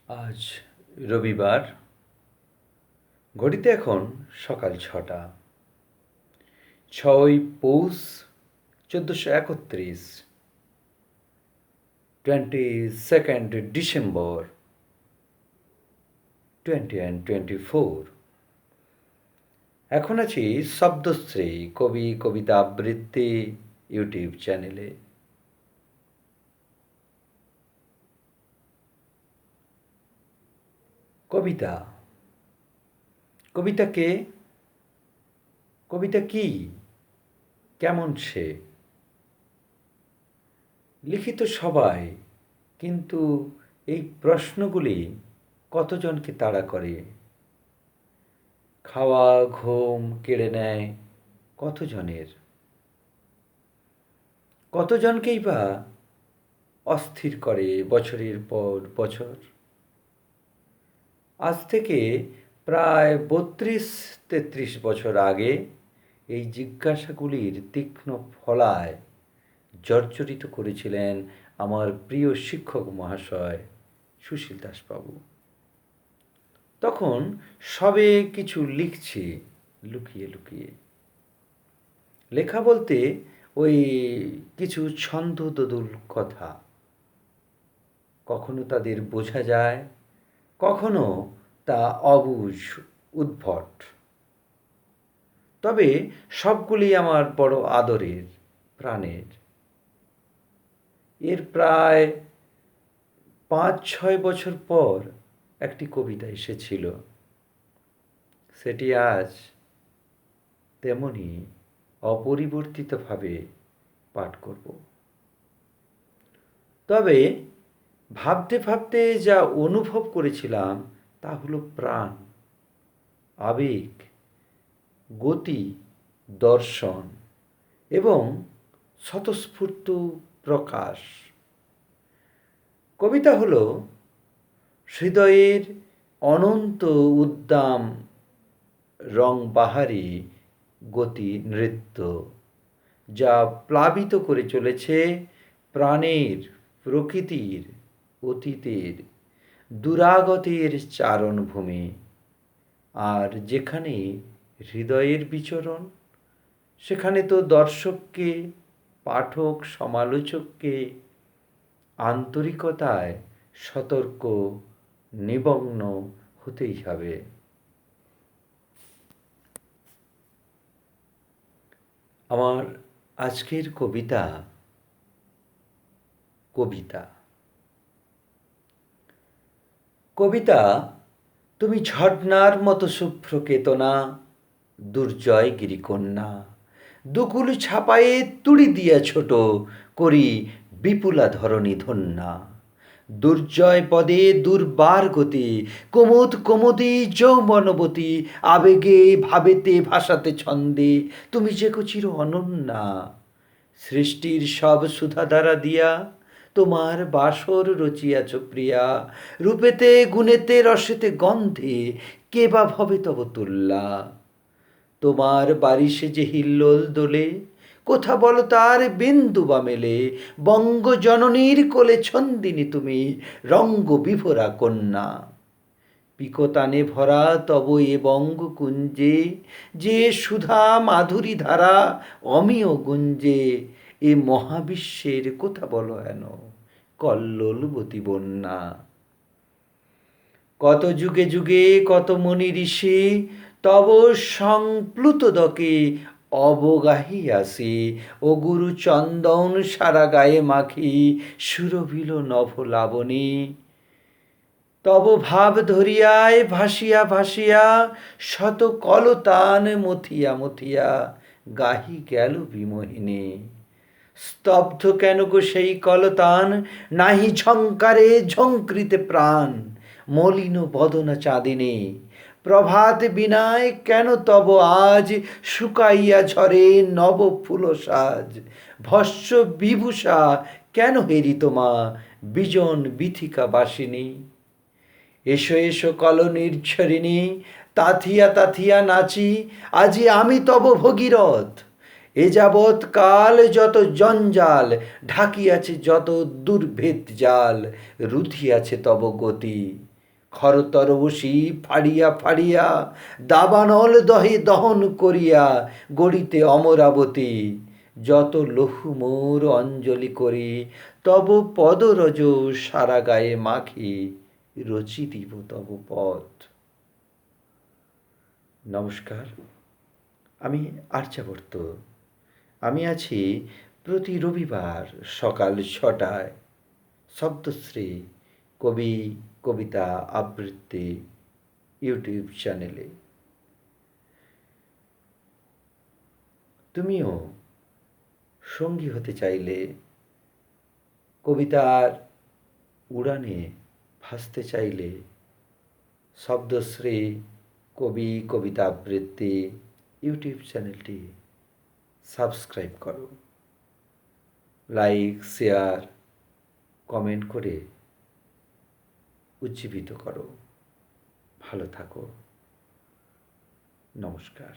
আজ রবিবার, ঘড়িতে এখন সকাল ৬টা। ৬ পৌষ ১৪৩১, 22nd ডিসেম্বর 2024। এখন আছি শব্দশ্রী কবি কবিতা আবৃত্তি ইউটিউব চ্যানেলে। কবিতা কবিতা কে? কবিতা কি? কেমন সে? লিখিত সবাই, কিন্তু এই প্রশ্নগুলি কতজনকে তাড়া করে? খাওয়া ঘুম কেড়ে নেয় কতজনের? কতজনকেই বা অস্থির করে বছরের পর বছর? আজ থেকে প্রায় ৩২-৩৩ বছর আগে এই জিজ্ঞাসাগুলির তীক্ষ্ণ ফলায় জর্জরিত করেছিলেন আমার প্রিয় শিক্ষক মহাশয় সুশীল দাসবাবু। তখন সবে কিছু লিখছি লুকিয়ে লুকিয়ে। লেখা বলতে ওই কিছু ছন্দোদুল কথা। কখনো তাদের বোঝা যায়, কখনো তা অবুঝ, উদ্ভট। তবে সবগুলি আমার বড় আদরের, প্রাণের। এর প্রায় ৫-৬ বছর পর একটি কবিতা এসেছিল। সেটি আজ তেমনি অপরিবর্তিতভাবে পাঠ করব। তবে ভাবতে ভাবতে যা অনুভব করেছিলাম তা হলো প্রাণ, আবেগ, গতি, দর্শন এবং স্বতঃস্ফূর্ত প্রকাশ। কবিতা হলো হৃদয়ের অনন্ত উদ্দাম রংবাহারি গতি নৃত্য, যা প্লাবিত করে চলেছে প্রাণের, প্রকৃতির, অতীতের, দুরাগতের চারণভূমি। আর যেখানে হৃদয়ের বিচরণ, সেখানে তো দর্শককে, পাঠক সমালোচককে আন্তরিকতায় সতর্ক, নিমগ্ন হতেই হবে। আমার আজকের কবিতা কবিতা কবিতা তুমি ঝর্ণার মতো শুভ্র কেতনা, দুর্জয় গিরিকন্যা, দুকুল ছাপায়ে তুড়ি দিয়া ছোট করি বিপুলা ধরণী ধন্যা। দুর্জয় পদে দুর্বার গতি, কোমোদ কোমোদি যৌবনবতী, আবেগে ভাবেতে ভাষাতে ছন্দে তুমি যে চির অনন্যা। সৃষ্টির সব সুধাধারা দিয়া তোমার বাসর রচিয়াছ প্রিয়া, রূপেতে গুণেতে রসেতে গন্ধে কে বা ভবে তব তুল্লা। তোমার বারিশে যে হিল্লোল দোলে, কোথা বলো তার বিন্দু বা মেলে, বঙ্গজননীর কোলে ছন্দিনী তুমি, রঙ্গ বিভোরা কন্যা। পিকতানে ভরা তব এ বঙ্গকুঞ্জে, যে সুধা মাধুরী ধারা অমিয় গুঞ্জে, এ মহাবিশ্বের কোথা বলো হেন কল্লোলবতী বন্যা। কত যুগে যুগে কত মুনি ঋষি তব সংপ্লুত দকে অবগাহিয়াছি, ও গুরু চন্দন সারা গায়ে মাখি সুরভিল নভ লাবণী। তব ভাব ধরিয়ায় ভাসিয়া ভাসিয়া শত কলতান মথিয়া মথিয়া গাহি গেল বিমোহিনী। স্তব্ধ কেন গো সেই কলতান, নাহি ঝঙ্কারে ঝঙ্কৃতে প্রাণ, মলিন বদনা চাঁদিনী। প্রভাত বিনায় কেন তব আজ শুকাইয়া ঝরে নব ফুল সাজ, ভস্য বিভূষা কেন হেরি তোমা বিজন বিথিকা বাসিনী। এসো এসো কল নির্ঝরিণী, তাথিয়া তাথিয়া নাচি আজি আমি তব ভগীরথ। এ যাবৎ কাল যত জঞ্জাল ঢাকিয়াছে, যত দুর্ভেদ জাল রুধিয়াছে তব গতি। খরতর বসি ফাড়িয়া ফাড়িয়া দাবানল দহে দহন করিয়া গড়িতে অমরাবতী যত লহু মোর অঞ্জলি করি তব পদরজ সারা গায়ে মাখি রচি দিব তব পথ। নমস্কার, আমি আর্যাবর্ত। আমি আছি প্রতি রবিবার সকাল ৬টায় শব্দশ্রী কবি কবিতা আবৃত্তি ইউটিউব চ্যানেলে। তুমিও সঙ্গী হতে চাইলে, কবিতার উড়ানে ভাসতে চাইলে শব্দশ্রী কবি কবিতা আবৃত্তি ইউটিউব চ্যানেলটি সাবস্ক্রাইব করো, লাইক শেয়ার কমেন্ট করে উজ্জীবিত করো। ভালো থাকো। নমস্কার।